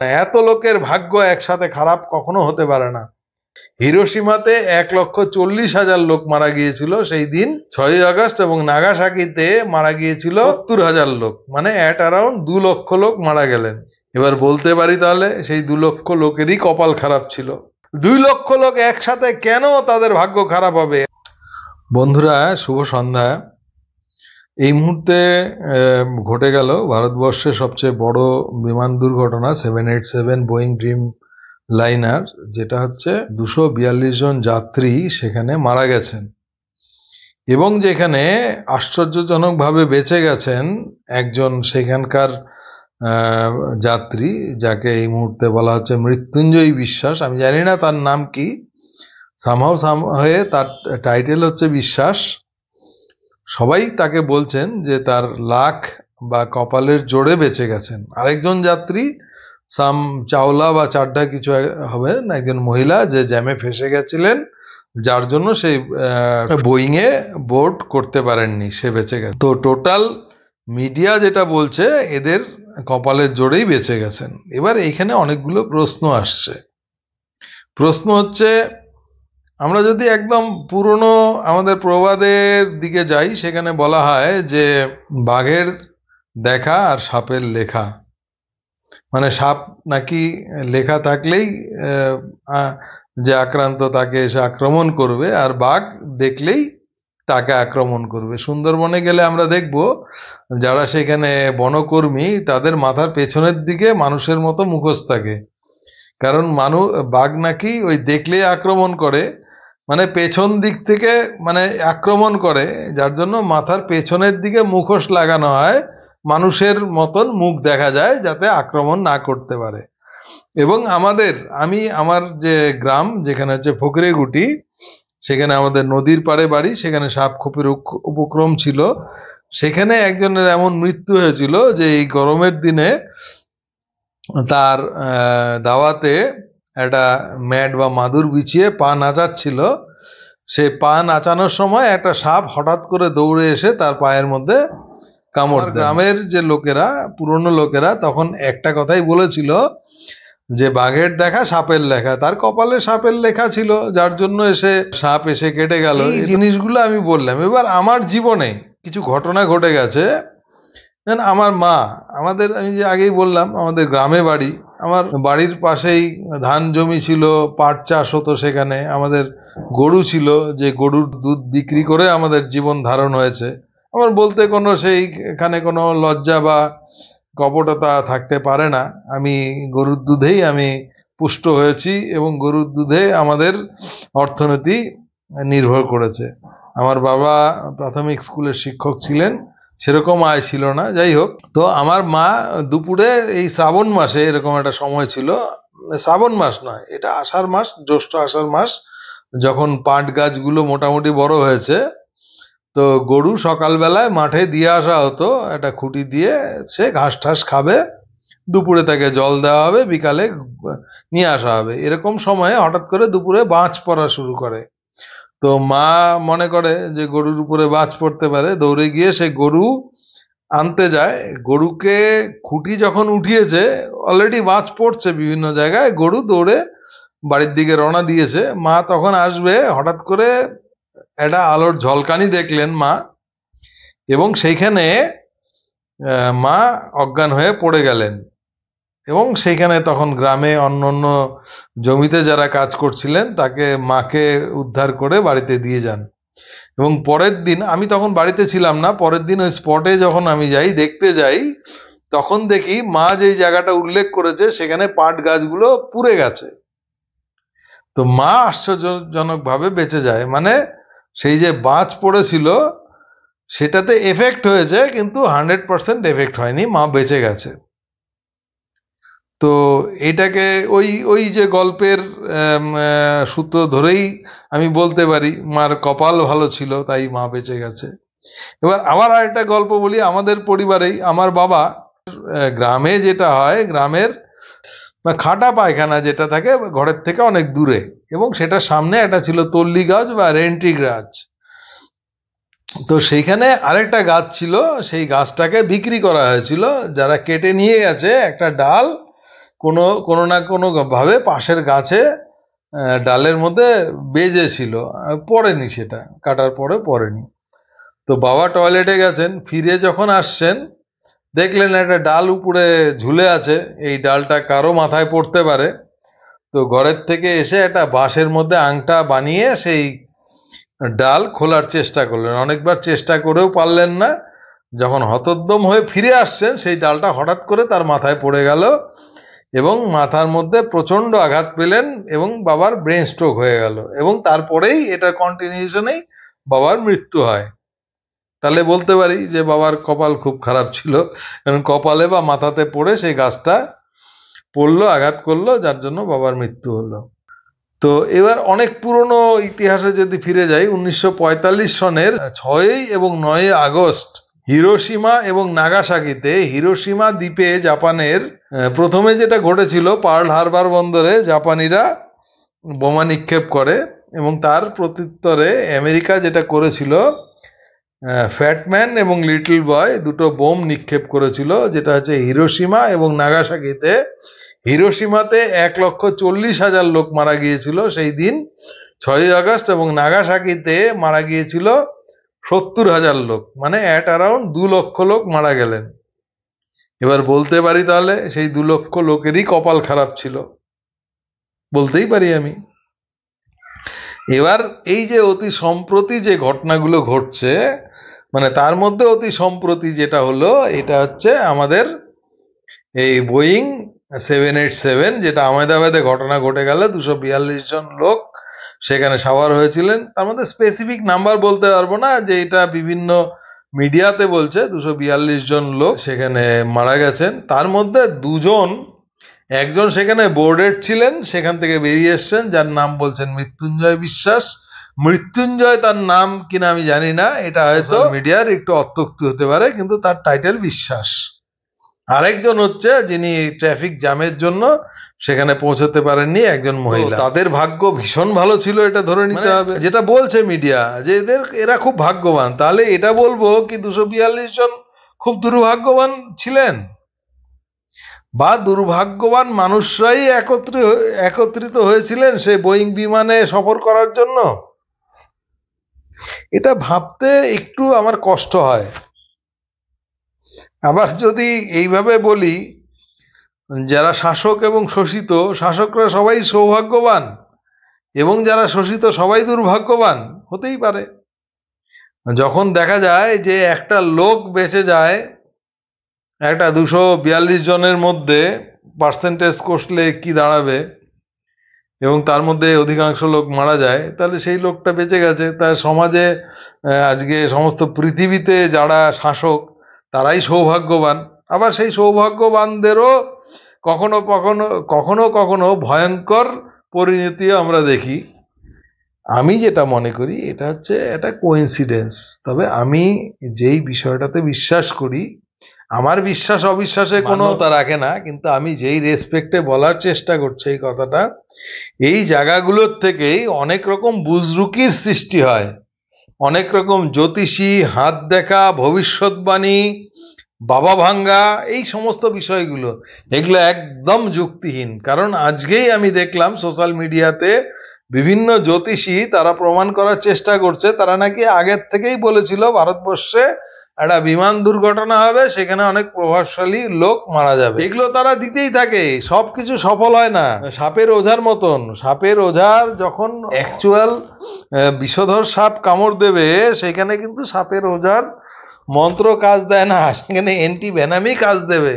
এত লোকের ভাগ্য একসাথে খারাপ কখনো হতে পারে না। হিরোশিমাতে 1,40,000 লোক মারা গিয়েছিল সেই দিন 6ই আগস্ট, এবং নাগাসাকিতে মারা গিয়েছিল 70,000 লোক, মানে অ্যাট অ্যারাউন্ড 2 লক্ষ লোক মারা গেলেন। এবার বলতে পারি তাহলে সেই 2 লক্ষ লোকেরই কপাল খারাপ ছিল। 2 লক্ষ লোক একসাথে কেন তাদের ভাগ্য খারাপ হবে? বন্ধুরা, শুভ সন্ধ্যা। এই মুহূর্তে ঘটে গেল ভারতবর্ষের সবচেয়ে বড় বিমান দুর্ঘটনা, 787 বোয়িং ড্রিম লাইনার, যেটা হচ্ছে 242 জন যাত্রী সেখানে মারা গেছেন, এবং যেখানে আশ্চর্যজনকভাবে বেঁচে গেছেন একজন সেখানকার যাত্রী, যাকে এই মুহূর্তে বলা হচ্ছে মৃত্যুঞ্জয় বিশ্বাস। আমি জানি না তার নাম কি, সামহাউ হয়ে তার টাইটেল হচ্ছে বিশ্বাস। সবাই তাকে বলছেন যে তার লাক বা কপালের জোরে বেঁচে গেছেন। আরেকজন যাত্রী সাম চাওলা বা চাড্ডা কিছু হবে, একজন মহিলা, যে জ্যামে ফেসে গেছিলেন, যার জন্য সেই বোয়িং এ বোর্ড করতে পারেননি, সে বেঁচে গেছে। তো টোটাল মিডিয়া যেটা বলছে এদের কপালের জোরেই বেঁচে গেছেন। এবার এখানে অনেকগুলো প্রশ্ন আসছে। প্রশ্ন হচ্ছে, আমরা যদি একদম পুরনো আমাদের প্রবাদের দিকে যাই, সেখানে বলা হয় যে বাঘের দেখা আর সাপের লেখা, মানে সাপ নাকি লেখা থাকলেই যে আক্রান্ত তাকে এসে আক্রমণ করবে, আর বাঘ দেখলেই তাকে আক্রমণ করবে। সুন্দরবনে গেলে আমরা দেখব যারা সেখানে বনকর্মী, তাদের মাথার পেছনের দিকে মানুষের মতো মুখোশ থাকে, কারণ বাঘ নাকি ওই দেখলেই আক্রমণ করে, মানে পেছন দিক থেকে মানে আক্রমণ করে, যার জন্য মাথার পেছনের দিকে মুখোশ লাগানো হয়, মানুষের মতন মুখ দেখা যায় যাতে আক্রমণ না করতে পারে। এবং আমার যে গ্রাম, যেখানে হচ্ছে ফকিরেগুটি, সেখানে আমাদের নদীর পাড়ে বাড়ি, সেখানে সাপ খোপের উপক্রম ছিল। সেখানে একজনের এমন মৃত্যু হয়েছিল যে এই গরমের দিনে তার দাওয়াতে একটা ম্যাট বা মাদুর বিছিয়ে পা নাচাচ্ছিল। সে পা নাচানোর সময় একটা সাপ হঠাৎ করে দৌড়ে এসে তার পায়ের মধ্যে কামড় দেয়। গ্রামের যে লোকেরা, পুরনো লোকেরা, তখন একটা কথাই বলেছিল যে বাঘের দেখা সাপের লেখা। তার কপালে সাপের লেখা ছিল, যার জন্য সাপ এসে কেটে গেল। এই জিনিসগুলো আমি বললাম। এবার আমার জীবনে কিছু ঘটনা ঘটে গেছে। আমার মা, আমি যে আগেই বললাম আমাদের গ্রামে বাড়ি, আমার বাড়ির পাশেই ধান জমি ছিল, পাট চাষ হতো, সেখানে আমাদের গরু ছিল, যে গরুর দুধ বিক্রি করে আমাদের জীবন ধারণ হয়েছে। আমার বলতে এখানে কোনো লজ্জা বা কপটতা থাকতে পারে না। আমি গরুর দুধেই আমি পুষ্ট হয়েছি, এবং গরুর দুধে আমাদের অর্থনীতি নির্ভর করেছে। আমার বাবা প্রাথমিক স্কুলের শিক্ষক ছিলেন, সেরকম আয় ছিল না। যাই হোক, তো আমার মা দুপুরে এই শ্রাবণ মাসে, এরকম একটা সময় ছিল, শ্রাবণ মাস নয়, এটা আষাঢ় মাস, জ্যৈষ্ঠ আষাঢ় মাস, যখন পাট গাছগুলো মোটামুটি বড় হয়েছে, তো গরু সকালবেলায় মাঠে দিয়ে আসা হতো, একটা খুঁটি দিয়ে, সে ঘাস ঠাস খাবে, দুপুরে তাকে জল দেওয়া হবে, বিকালে নিয়ে আসা হবে। এরকম সময়ে হঠাৎ করে দুপুরে বাজ পড়া শুরু করে। তো মা মনে করে যে গরুর উপরে বাজ পড়তে পারে, দৌড়ে গিয়ে সে গরু আনতে যায়। গরুকে খুঁটি যখন উঠিয়েছে, অলরেডি বাজ পড়ছে বিভিন্ন জায়গায়, গরু দৌড়ে বাড়ির দিকে রওনা দিয়েছে। মা তখন আসবে, হঠাৎ করে একটা আলোর ঝলকানি দেখলেন মা, এবং সেইখানে মা অজ্ঞান হয়ে পড়ে গেলেন। এবং সেইখানে তখন গ্রামে অন্য জমিতে যারা কাজ করছিলেন, মাকে উদ্ধার করে বাড়িতে দিয়ে যান। এবং পরের দিন, আমি তখন বাড়িতে ছিলাম না, পরের দিন ওই স্পটে যখন আমি দেখতে যাই, তখন দেখি মা যে জায়গাটা উল্লেখ করেছে সেখানে পাট গাছগুলো পুড়ে গেছে। তো মা আশ্চর্যজনকভাবে বেঁচে যায়, মানে সেই যে বাজ পড়েছিল সেটাতে এফেক্ট হয়েছে, কিন্তু 100% এফেক্ট হয়নি, মা বেঁচে গেছে। তো এটাকে ওই যে গল্পের সূত্র ধরেই আমি বলতে পারি মার কপাল ভালো ছিল, তাই মা বেঁচে গেছে। এবার আবার আরেকটা গল্প বলি। আমাদের পরিবারেই আমার বাবা, গ্রামে যেটা হয়, গ্রামের খাটা পায়খানা যেটা থাকে ঘরের থেকে অনেক দূরে, এবং সেটার সামনে একটা ছিল তল্লি গাছ বা রেন্টি গাছ। তো সেইখানে আরেকটা গাছ ছিল, সেই গাছটাকে বিক্রি করা হয়েছিল। যারা কেটে নিয়ে গেছে একটা ডাল, কোনো না কোনো ভাবে পাশের গাছে ডালের মধ্যে বেজেছিল, পড়েনি, সেটা কাটার পরে পড়েনি। তো বাবা টয়লেটে গেছেন, ফিরে যখন আসছেন দেখলেন একটা ডাল উপরে ঝুলে আছে, এই ডালটা কারো মাথায় পড়তে পারে। তো ঘরের থেকে এসে একটা বাঁশের মধ্যে আংটা বানিয়ে সেই ডাল খোলার চেষ্টা করলেন, অনেকবার চেষ্টা করেও পারলেন না। যখন হতোদ্যম হয়ে ফিরে আসছেন সেই ডালটা হঠাৎ করে তার মাথায় পড়ে গেল এবং মাথার মধ্যে প্রচন্ড আঘাত পেলেন এবং বাবার ব্রেন স্ট্রোক হয়ে গেল, এবং তারপরেই এটার কন্টিনিউশনেই বাবার মৃত্যু হয়। তাহলে বলতে পারি যে বাবার কপাল খুব খারাপ ছিল, কারণ কপালে বা মাথাতে পড়ে সেই গাছটা পড়লো, আঘাত করলো, যার জন্য বাবার মৃত্যু হলো। তো এবার অনেক পুরনো ইতিহাসে যদি ফিরে যাই, 1945 সনের 6 এবং 9 আগস্ট হিরোশিমা এবং নাগাসাকিতে, হিরোশিমা দ্বীপে জাপানের প্রথমে যেটা ঘটেছিল, পার্ল হারবার বন্দরে জাপানিরা বোমা নিক্ষেপ করে এবং তার প্রত্যুত্তরে আমেরিকা যেটা করেছিল, ফ্যাটম্যান এবং লিটল বয় দুটো বোম নিক্ষেপ করেছিল, যেটা হচ্ছে হিরোশিমা এবং নাগাসাকিতে। হিরোশিমাতে 1,40,000 লোক মারা গিয়েছিল সেই দিন 6 আগস্ট, এবং নাগাসাকিতে মারা গিয়েছিল 70,000 লোক, মানে অ্যাট অ্যারাউন্ড 2 লক্ষ লোক মারা গেলেন। এবার বলতে পারি তাহলে সেই 2 লক্ষ লোকেরই কপাল খারাপ ছিল, বলতেই পারি আমি। এবার এই যে অতি সম্প্রতি যে ঘটনাগুলো ঘটছে, মানে তার মধ্যে অতি সম্প্রতি যেটা হলো, এটা হচ্ছে আমাদের এই বোয়িং 787, যেটা আহমেদাবাদে ঘটনা ঘটে গেল, 242 জন লোক সেখানে সাওয়ার হয়েছিলেন। তার মধ্যে স্পেসিফিক নাম্বার বলতে পারবো না, যে এটা বিভিন্ন মিডিয়াতে বলছে 242 জন লোক সেখানে মারা গেছেন। তার মধ্যে একজন সেখানে বোর্ডেড ছিলেন, সেখান থেকে বেরিয়ে এসছেন, যার নাম বলছেন মৃত্যুঞ্জয় বিশ্বাস। মৃত্যুঞ্জয় তার নাম কিনা আমি জানি না, এটা হয়তো মিডিয়ার একটু অত্যুক্তি হতে পারে, কিন্তু তার টাইটেল বিশ্বাস। আরেকজন হচ্ছে যিনি ট্রাফিক জ্যামের জন্য সেখানে পৌঁছতে পারেননি, একজন মহিলা। তাদের ভাগ্য ভীষণ ভালো ছিল, এটা ধরে নিতে হবে। যেটা বলছে মিডিয়া যে এরা খুব ভাগ্যবান, তাহলে এটা বলবো কি 242 জন খুব দুর্ভাগ্যবান ছিলেন, বা দুর্ভাগ্যবান মানুষরাই একত্রিত হয়েছিলেন সেই বোয়িং বিমানে সফর করার জন্য? এটা ভাবতে একটু আমার কষ্ট হয়। আবার যদি এইভাবে বলি, যারা শাসক এবং শোষিত, শাসকরা সবাই সৌভাগ্যবান এবং যারা শোষিত সবাই দুর্ভাগ্যবান হতেই পারে। যখন দেখা যায় যে একটা লোক বেঁচে যায় একটা 242 জনের মধ্যে, পার্সেন্টেজ কষলে কি দাঁড়াবে, এবং তার মধ্যে অধিকাংশ লোক মারা যায়, তাহলে সেই লোকটা বেঁচে গেছে। তার সমাজে আজকে সমস্ত পৃথিবীতে যারা শাসক তারাই সৌভাগ্যবান। আবার সেই সৌভাগ্যবানদেরও কখনো কখনো কখনো ভয়ঙ্কর পরিণতিও আমরা দেখি। আমি যেটা মনে করি এটা হচ্ছে একটা কোইন্সিডেন্স। তবে আমি যেই বিষয়টাতে বিশ্বাস করি, আমার বিশ্বাস অবিশ্বাসে কোনো তা রাখে না, কিন্তু আমি যেই রেসপেক্টে বলার চেষ্টা করছি এই কথাটা, এই জায়গাগুলোর থেকেই অনেক রকম বুজরুকির সৃষ্টি হয়, অনেক রকম জ্যোতিষী, হাত দেখা, ভবিষ্যৎবাণী, বাবা ভাঙ্গা, এই সমস্ত বিষয়গুলো, এগুলো একদম যুক্তিহীন। কারণ আজকেই আমি দেখলাম সোশ্যাল মিডিয়াতে বিভিন্ন জ্যোতিষী তারা প্রমাণ করার চেষ্টা করছে, তারা নাকি আগের থেকেই বলেছিল ভারতবর্ষে একটা বিমান দুর্ঘটনা হবে, সেখানে অনেক প্রভাবশালী লোক মারা যাবে। এগুলো তারা দিতেই থাকে, সবকিছু সফল হয় না। সাপের ওঝার মতন, সাপের ওঝার যখন অ্যাকচুয়াল বিষধর সাপ কামড় দেবে, সেখানে কিন্তু সাপের ওঝার মন্ত্র কাজ দেয় না, সেখানে অ্যান্টিভেনামই কাজ দেবে।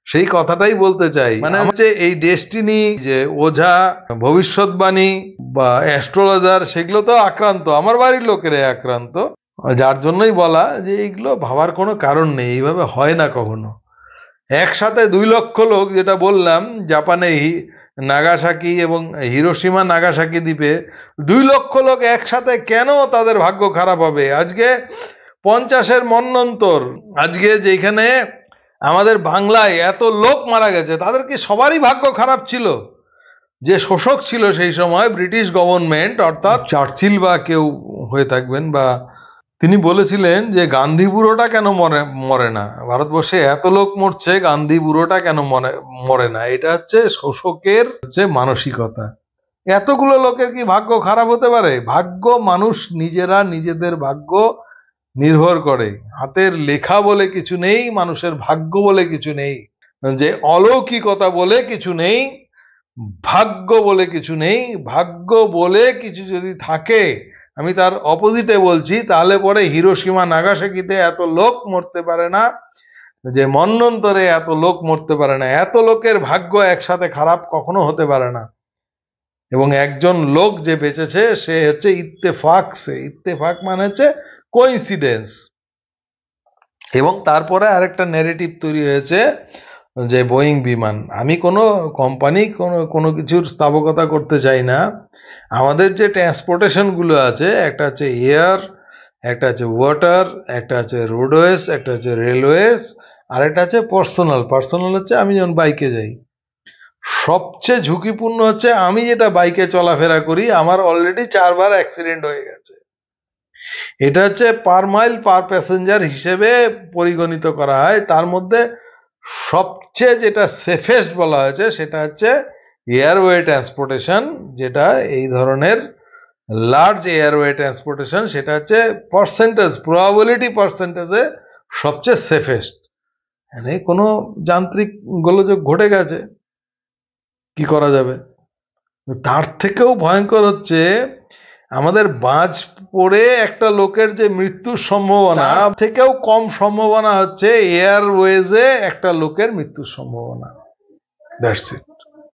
সেই কথাটাই বলতে চাই, মানে হচ্ছে এই ডেস্টিনি, যে ওঝা, ভবিষ্যৎবাণী বা অ্যাস্ট্রোলজার, সেগুলো তো আক্রান্ত, আমার বাড়ির লোকেরা আক্রান্ত, যার জন্যই বলা যে এইগুলো ভাবার কোনো কারণ নেই, এইভাবে হয় না কখনো। একসাথে 2 লক্ষ লোক, যেটা বললাম জাপানে নাগাসাকি এবং হিরোশিমা নাগাসাকি দ্বীপে 2 লক্ষ লোক একসাথে, কেন তাদের ভাগ্য খারাপ হবে? আজকে 50-এর মন্বন্তর, আজকে যেখানে আমাদের বাংলায় এত লোক মারা গেছে, তাদের কি সবারই ভাগ্য খারাপ ছিল? যে শোষক ছিল সেই সময় ব্রিটিশ গভর্নমেন্ট, অর্থাৎ চার্চিল বা কেউ হয়ে থাকবেন, বা তিনি বলেছিলেন যে গান্ধী বুড়োটা কেন মরে না, ভারতবর্ষে এত লোক মরছে, গান্ধী বুড়োটা কেন মরে না। এটা হচ্ছে শোষকের মানসিকতা। এতগুলো লোকের কি ভাগ্য খারাপ হতে পারে? ভাগ্য মানুষ নিজেরা নিজেদের ভাগ্য নির্ভর করে। হাতের লেখা বলে কিছু নেই, মানুষের ভাগ্য বলে কিছু নেই, যে অলৌকিকতা বলে কিছু নেই, ভাগ্য বলে কিছু নেই। ভাগ্য বলে কিছু যদি থাকে, আমি তার অপোজিটে বলছি, তাহলে পরে হিরোশিমা নাগাসাকিতে এত লোক মরতে পারে না, যে মন্বন্তরে এত লোক মরতে পারে না। এত লোকের ভাগ্য একসাথে খারাপ কখনো হতে পারে না। এবং একজন লোক যে বেঁচেছে সে হচ্ছে ইত্তেফাক। সে ইত্তেফাক মানে হচ্ছে কোইন্সিডেন্স। এবং তারপরে আরেকটা ন্যারেটিভ তৈরি হয়েছে যে বোয়িং বিমান। আমি কোনো কোম্পানি কোনো কিছুর স্থাপকতা করতে চাই না। আমাদের যে ট্রান্সপোর্টেশন গুলো আছে, একটা হচ্ছে এয়ার, একটা হচ্ছে ওয়াটার, একটা হচ্ছে রোডওয়েজ, একটা হচ্ছে রেলওয়েজ, আর একটা হচ্ছে পার্সোনাল হচ্ছে আমি যখন বাইকে যাই। সবচেয়ে ঝুঁকিপূর্ণ হচ্ছে আমি যেটা বাইকে চলাফেরা করি, আমার অলরেডি 4 বার অ্যাক্সিডেন্ট হয়ে গেছে। এটা হচ্ছে পার মাইল পার প্যাসেঞ্জার হিসেবে পরিগণিত করা হয়। তার মধ্যে সবচেয়ে যেটা সেফেস্ট বলা হয়েছে সেটা হচ্ছে এয়ারওয়ে ট্রান্সপোর্টেশন, যেটা এই ধরনের লার্জ এয়ারওয়ে ট্রান্সপোর্টেশন, সেটা হচ্ছে প্রবাবিলিটি পার্সেন্টেজে সবচেয়ে সেফেস্ট। মানে কোনো যান্ত্রিক গোলযোগ ঘটে গেছে, কি করা যাবে? তার থেকেও ভয়ঙ্কর হচ্ছে আমাদের বাজ পড়ে একটা লোকের যে মৃত্যুর সম্ভাবনা, থেকেও কম সম্ভাবনা হচ্ছে এয়ারওয়েজে একটা লোকের মৃত্যুর সম্ভাবনা। That's it.